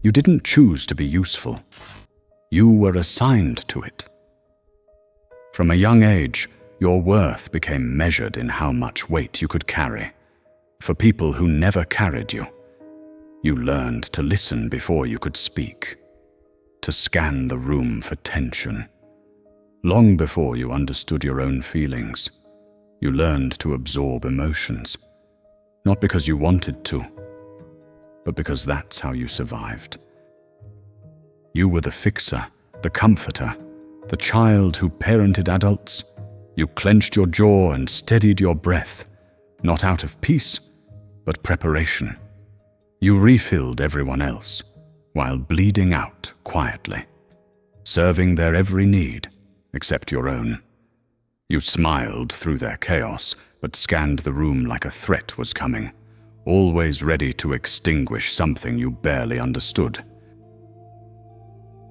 You didn't choose to be useful. You were assigned to it. From a young age, your worth became measured in how much weight you could carry. For people who never carried you, you learned to listen before you could speak, to scan the room for tension. Long before you understood your own feelings, you learned to absorb emotions, not because you wanted to, but because that's how you survived. You were the fixer, the comforter, the child who parented adults. You clenched your jaw and steadied your breath, not out of peace, but preparation. You refilled everyone else, while bleeding out quietly, serving their every need, except your own. You smiled through their chaos, but scanned the room like a threat was coming, always ready to extinguish something you barely understood.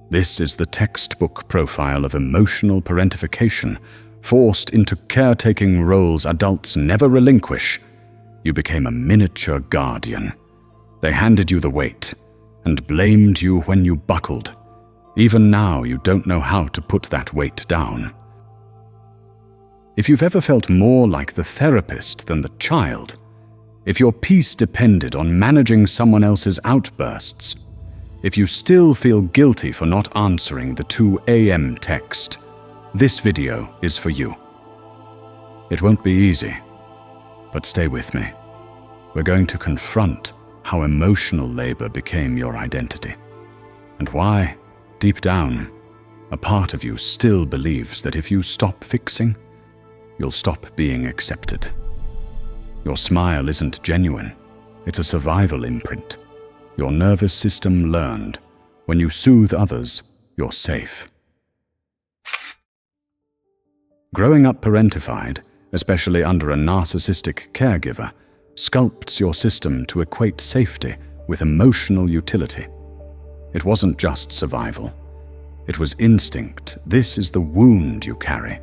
This is the textbook profile of emotional parentification, forced into caretaking roles adults never relinquish. You became a miniature guardian. They handed you the weight and blamed you when you buckled. Even now, you don't know how to put that weight down. If you've ever felt more like the therapist than the child, if your peace depended on managing someone else's outbursts, if you still feel guilty for not answering the 2 a.m. text, this video is for you. It won't be easy, but stay with me. We're going to confront how emotional labor became your identity, and why, deep down, a part of you still believes that if you stop fixing, you'll stop being accepted. Your smile isn't genuine, it's a survival imprint. Your nervous system learned, when you soothe others, you're safe. Growing up parentified, especially under a narcissistic caregiver, sculpts your system to equate safety with emotional utility. It wasn't just survival. It was instinct. This is the wound you carry.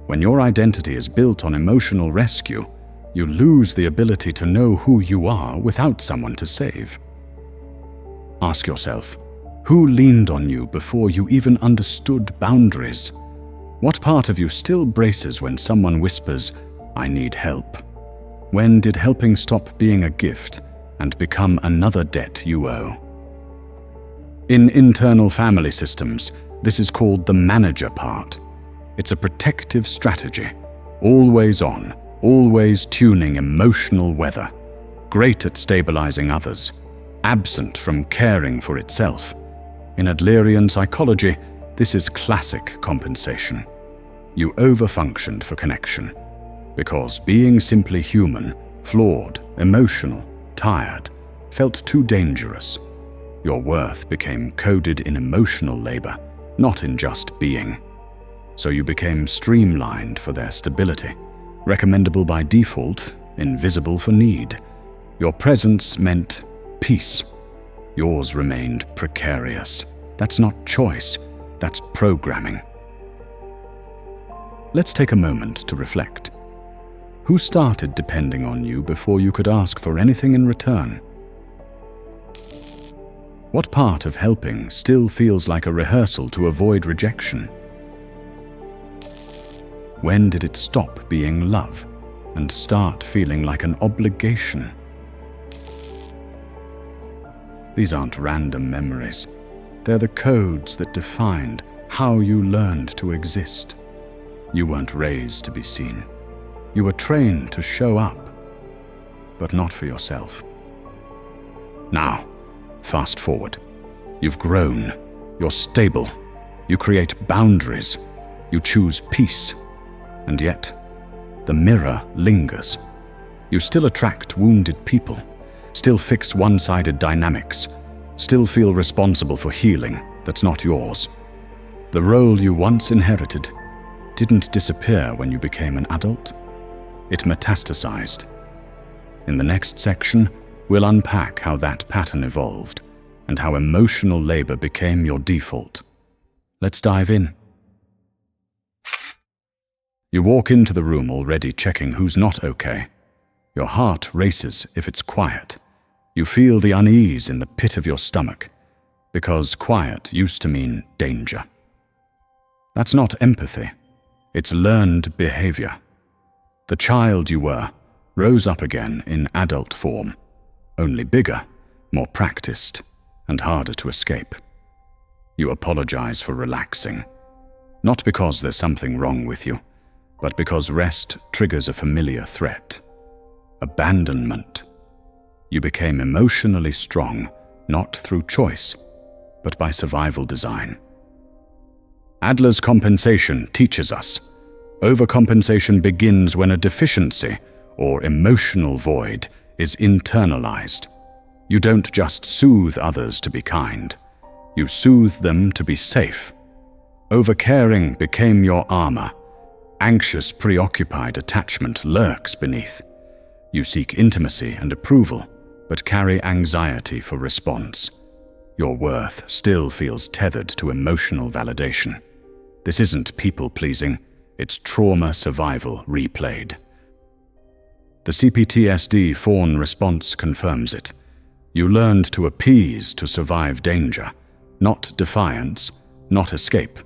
When your identity is built on emotional rescue, you lose the ability to know who you are without someone to save. Ask yourself, who leaned on you before you even understood boundaries? What part of you still braces when someone whispers, "I need help"? When did helping stop being a gift and become another debt you owe? In internal family systems, this is called the manager part. It's a protective strategy, always on, always tuning emotional weather, great at stabilizing others, absent from caring for itself. In Adlerian psychology, this is classic compensation. You overfunctioned for connection, because being simply human, flawed, emotional, tired, felt too dangerous. Your worth became coded in emotional labor, not in just being. So you became streamlined for their stability, recommendable by default, invisible for need. Your presence meant peace. Yours remained precarious. That's not choice, that's programming. Let's take a moment to reflect. Who started depending on you before you could ask for anything in return? What part of helping still feels like a rehearsal to avoid rejection? When did it stop being love and start feeling like an obligation? These aren't random memories. They're the codes that defined how you learned to exist. You weren't raised to be seen. You were trained to show up, but not for yourself. Now, fast forward. You've grown. You're stable. You create boundaries. You choose peace. And yet, the mirror lingers. You still attract wounded people, still fix one-sided dynamics, still feel responsible for healing that's not yours. The role you once inherited didn't disappear when you became an adult. It metastasized. In the next section, we'll unpack how that pattern evolved and how emotional labor became your default. Let's dive in. You walk into the room already checking who's not okay. Your heart races if it's quiet. You feel the unease in the pit of your stomach. because quiet used to mean danger. That's not empathy. It's learned behavior. The child you were rose up again in adult form, only bigger, more practiced, and harder to escape. You apologize for relaxing, not because there's something wrong with you, but because rest triggers a familiar threat. Abandonment. You became emotionally strong, not through choice, but by survival design. Adler's compensation teaches us overcompensation begins when a deficiency or emotional void is internalized. You don't just soothe others to be kind. You soothe them to be safe. Overcaring became your armor. Anxious, preoccupied attachment lurks beneath. You seek intimacy and approval, but carry anxiety for response. Your worth still feels tethered to emotional validation. This isn't people-pleasing, it's trauma survival replayed. The CPTSD fawn response confirms it. You learned to appease to survive danger, not defiance, not escape.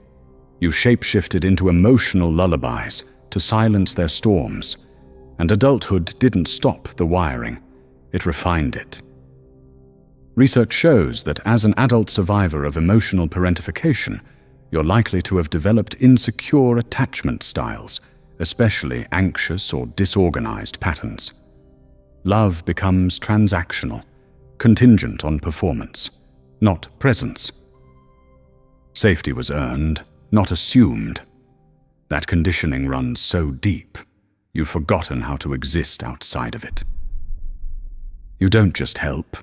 You shapeshifted into emotional lullabies to silence their storms. And adulthood didn't stop the wiring, it refined it. Research shows that as an adult survivor of emotional parentification, you're likely to have developed insecure attachment styles, especially anxious or disorganized patterns. Love becomes transactional, contingent on performance, not presence. Safety was earned, not assumed. That conditioning runs so deep, you've forgotten how to exist outside of it. You don't just help,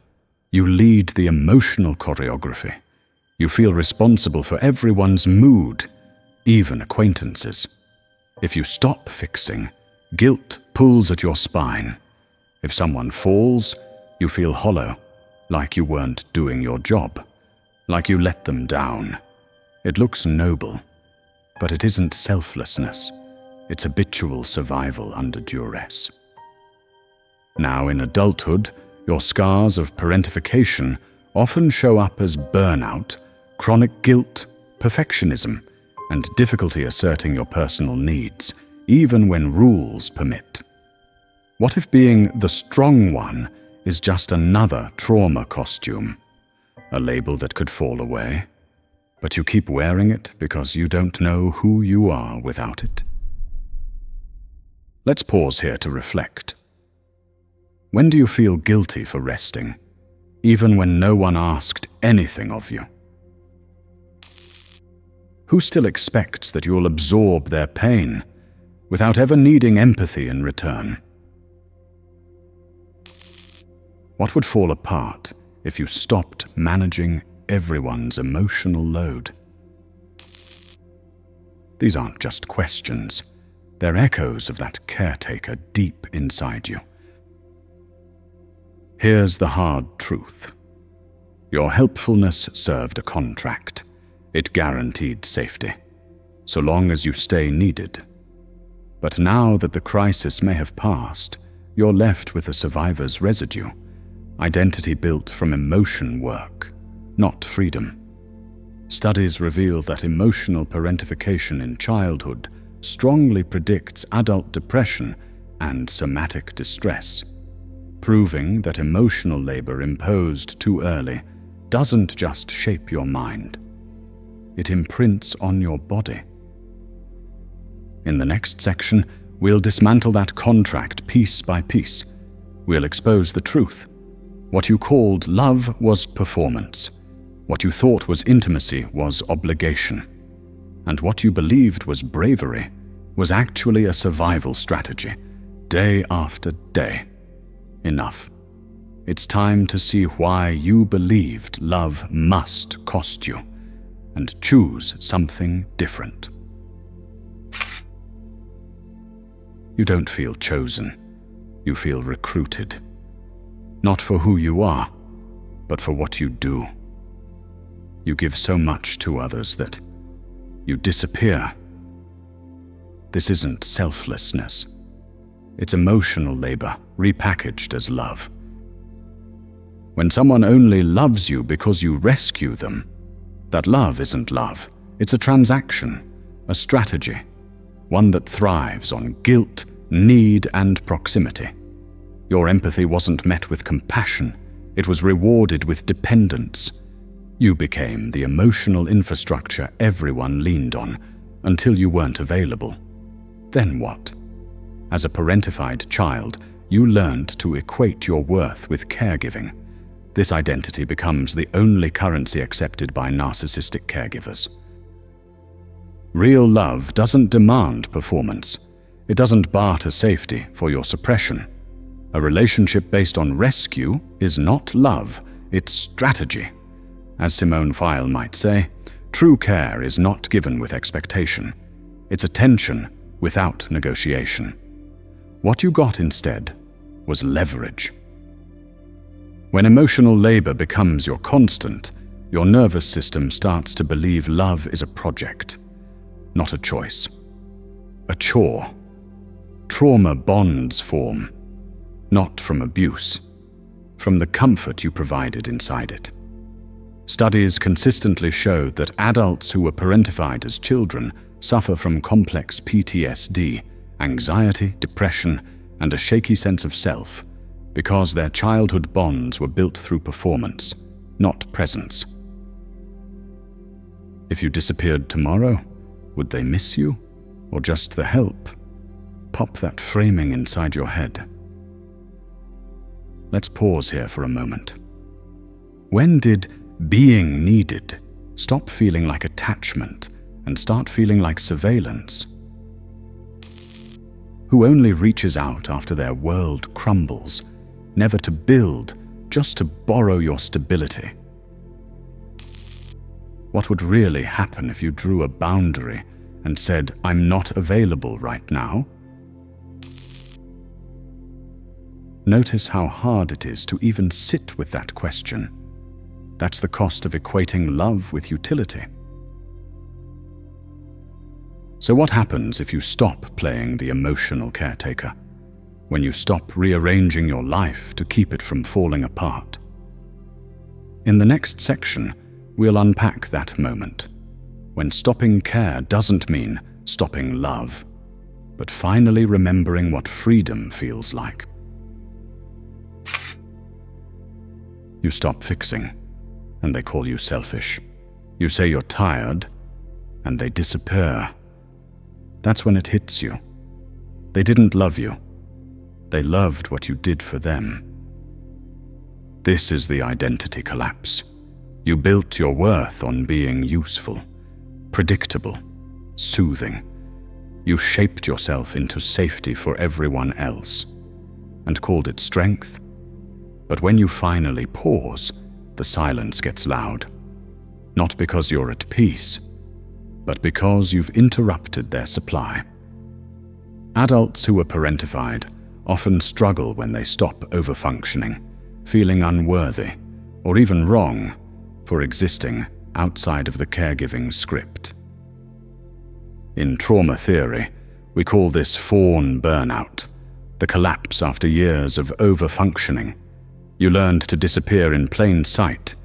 you lead the emotional choreography. You feel responsible for everyone's mood, even acquaintances. If you stop fixing, guilt pulls at your spine. If someone falls, you feel hollow, like you weren't doing your job, like you let them down. It looks noble, but it isn't selflessness. It's habitual survival under duress. Now in adulthood, your scars of parentification often show up as burnout, chronic guilt, perfectionism, and difficulty asserting your personal needs, even when rules permit. What if being the strong one is just another trauma costume? A label that could fall away, but you keep wearing it because you don't know who you are without it. Let's pause here to reflect. When do you feel guilty for resting, even when no one asked anything of you? Who still expects that you'll absorb their pain without ever needing empathy in return? What would fall apart if you stopped managing everyone's emotional load? These aren't just questions. They're echoes of that caretaker deep inside you. Here's the hard truth. Your helpfulness served a contract. It guaranteed safety, so long as you stay needed. But now that the crisis may have passed, you're left with a survivor's residue, identity built from emotion work, not freedom. Studies reveal that emotional parentification in childhood strongly predicts adult depression and somatic distress, proving that emotional labor imposed too early doesn't just shape your mind. It imprints on your body. In the next section, we'll dismantle that contract piece by piece. We'll expose the truth. What you called love was performance. What you thought was intimacy was obligation. And what you believed was bravery was actually a survival strategy, day after day. Enough. It's time to see why you believed love must cost you, and choose something different. You don't feel chosen. You feel recruited. Not for who you are, but for what you do. You give so much to others that you disappear. This isn't When someone only loves you because you rescue them, that love isn't love. It's a transaction, a strategy, one that thrives on guilt, need, and proximity. Your empathy wasn't met with compassion. It was rewarded with dependence. You became the emotional infrastructure everyone leaned on until you weren't available. Then what? As a parentified child, you learned to equate your worth with caregiving. This identity becomes the only currency accepted by narcissistic caregivers. Real love doesn't demand performance. It doesn't barter safety for your suppression. A relationship based on rescue is not love, it's strategy. As Simone Weil might say, true care is not given with expectation. It's attention without negotiation. What you got instead was leverage. When emotional labor becomes your constant, your nervous system starts to believe love is a project, not a choice. A chore. Trauma bonds form, not from abuse, from the comfort you provided inside it. Studies consistently show that adults who were parentified as children suffer from complex PTSD, anxiety, depression, and a shaky sense of self, because their childhood bonds were built through performance, not presence. If you disappeared tomorrow, would they miss you, or just the help? Pop that framing inside your head. Let's pause here for a moment. When did being needed stop feeling like attachment and start feeling like surveillance? Who only reaches out after their world crumbles, never to build, just to borrow your stability? What would really happen if you drew a boundary and said, "I'm not available right now"? Notice how hard it is to even sit with that question. That's the cost of equating love with utility. So what happens if you stop playing the emotional caretaker? When you stop rearranging your life to keep it from falling apart? In the next section, we'll unpack that moment, when stopping care doesn't mean stopping love, but finally remembering what freedom feels like. You stop fixing, and they call you selfish. You say you're tired, and they disappear. That's when it hits you. They didn't love you. They loved what you did for them. This is the identity collapse. You built your worth on being useful, predictable, soothing. You shaped yourself into safety for everyone else, and called it strength. But when you finally pause, the silence gets loud. Not because you're at peace, but because you've interrupted their supply. Adults who are parentified often struggle when they stop overfunctioning, feeling unworthy, or even wrong, for existing outside of the caregiving script. In trauma theory, we call this fawn burnout, the collapse after years of overfunctioning. You learned to disappear in plain sight.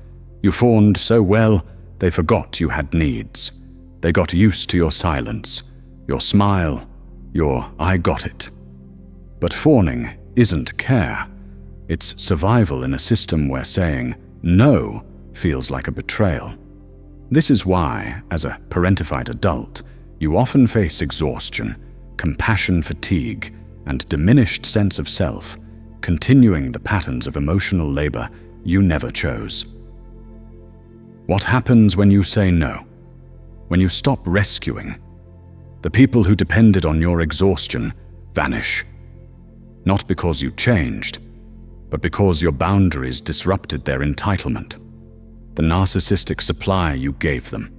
You fawned so well, they forgot you had needs. They got used to your silence, your smile, your "I got it." But fawning isn't care. It's survival in a system where saying no feels like a betrayal. This is why, as a parentified adult, you often face exhaustion, compassion fatigue, and diminished sense of self, continuing the patterns of emotional labor you never chose. What happens when you say no? When you stop rescuing? The people who depended on your exhaustion vanish. Not because you changed, but because your boundaries disrupted their entitlement. The narcissistic supply you gave them,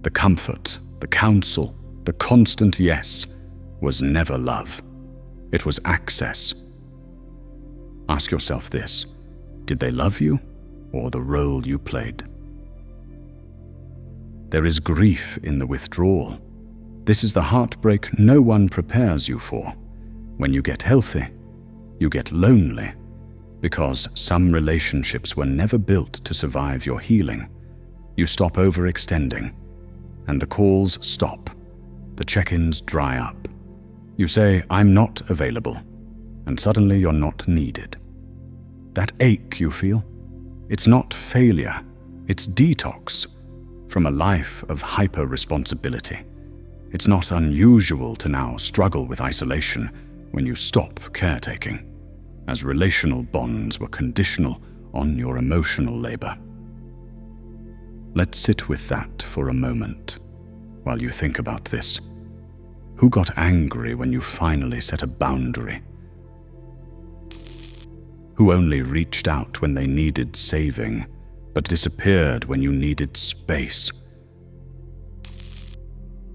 the comfort, the counsel, the constant yes, was never love. It was access. Ask yourself this: did they love you, or the role you played? There is grief in the withdrawal. This is the heartbreak no one prepares you for. When you get healthy, you get lonely. Because some relationships were never built to survive your healing. You stop overextending, and the calls stop. The check-ins dry up. You say, "I'm not available," and suddenly you're not needed. That ache you feel, it's not failure, it's detox from a life of hyper-responsibility. It's not unusual to now struggle with isolation when you stop caretaking, as relational bonds were conditional on your emotional labor. Let's sit with that for a moment while you think about this. Who got angry when you finally set a boundary? Who only reached out when they needed saving, but disappeared when you needed space?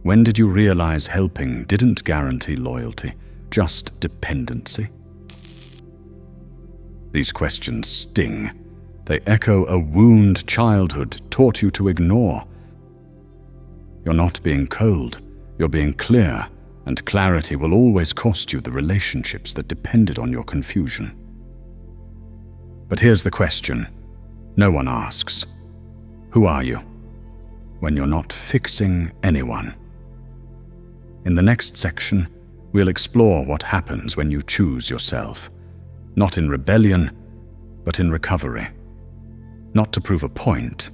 When did you realize helping didn't guarantee loyalty, just dependency? These questions sting. They echo a wound childhood taught you to ignore. You're not being cold, you're being clear, and clarity will always cost you the relationships that depended on your confusion. But here's the question no one asks. Who are you when you're not fixing anyone? In the next section, we'll explore what happens when you choose yourself, not in rebellion, but in recovery. Not to prove a point,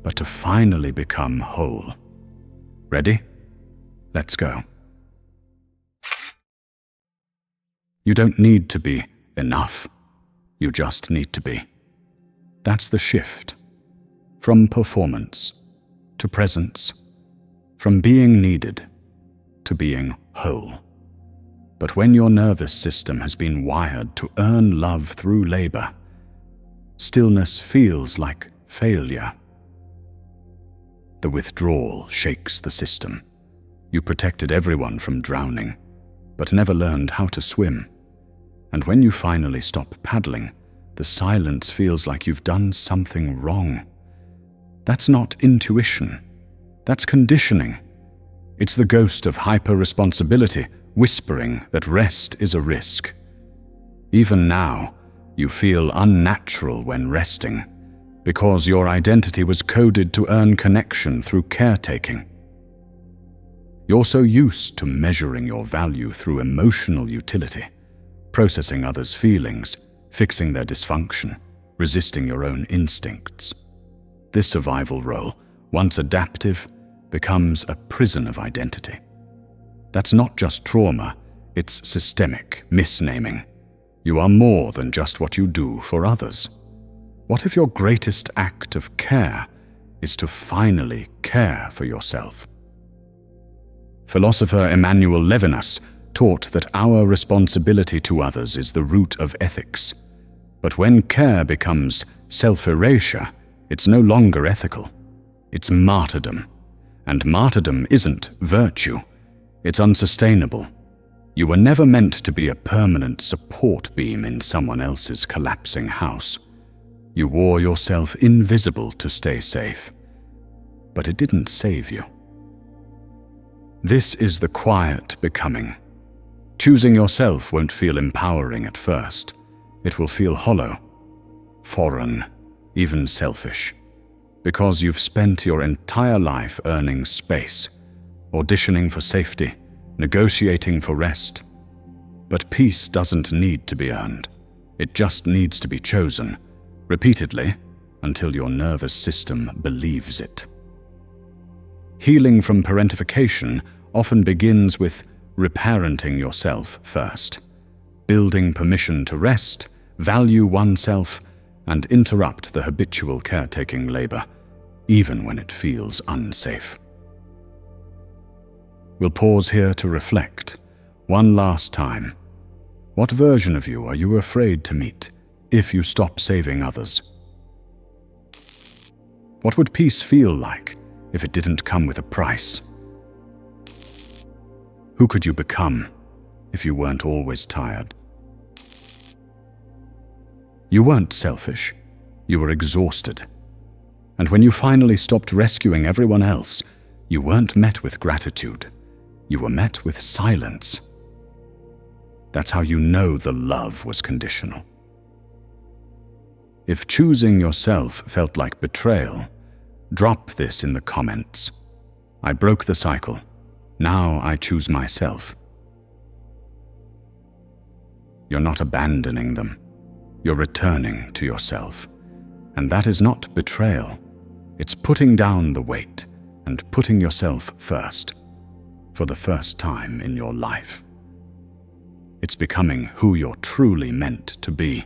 but to finally become whole. Ready? Let's go. You don't need to be enough. You just need to be. That's the shift. From performance to presence. From being needed to being whole. But when your nervous system has been wired to earn love through labor, stillness feels like failure. The withdrawal shakes the system. You protected everyone from drowning, but never learned how to swim. And when you finally stop paddling, the silence feels like you've done something wrong. That's not intuition. That's conditioning. It's the ghost of hyper-responsibility whispering that rest is a risk. Even now, you feel unnatural when resting, because your identity was coded to earn connection through caretaking. You're so used to measuring your value through emotional utility, processing others' feelings, fixing their dysfunction, resisting your own instincts. This survival role, once adaptive, becomes a prison of identity. That's not just trauma, it's systemic misnaming. You are more than just what you do for others. What if your greatest act of care is to finally care for yourself? Philosopher Emmanuel Levinas taught that our responsibility to others is the root of ethics. But when care becomes self-erasure, it's no longer ethical. It's martyrdom. And martyrdom isn't virtue. It's unsustainable. You were never meant to be a permanent support beam in someone else's collapsing house. You wore yourself invisible to stay safe. But it didn't save you. This is the quiet becoming. Choosing yourself won't feel empowering at first. It will feel hollow, foreign, even selfish. Because you've spent your entire life earning space, auditioning for safety, negotiating for rest. But peace doesn't need to be earned. It just needs to be chosen, repeatedly, until your nervous system believes it. Healing from parentification often begins with reparenting yourself first, building permission to rest, value oneself, and interrupt the habitual caretaking labor, even when it feels unsafe. We'll pause here to reflect, one last time. What version of you are you afraid to meet if you stop saving others? What would peace feel like if it didn't come with a price? Who could you become if you weren't always tired? You weren't selfish. You were exhausted. And when you finally stopped rescuing everyone else, you weren't met with gratitude. You were met with silence. That's how you know the love was conditional. If choosing yourself felt like betrayal, drop this in the comments. I broke the cycle. Now I choose myself. You're not abandoning them. You're returning to yourself. And that is not betrayal. It's putting down the weight and putting yourself first, for the first time in your life. It's becoming who you're truly meant to be.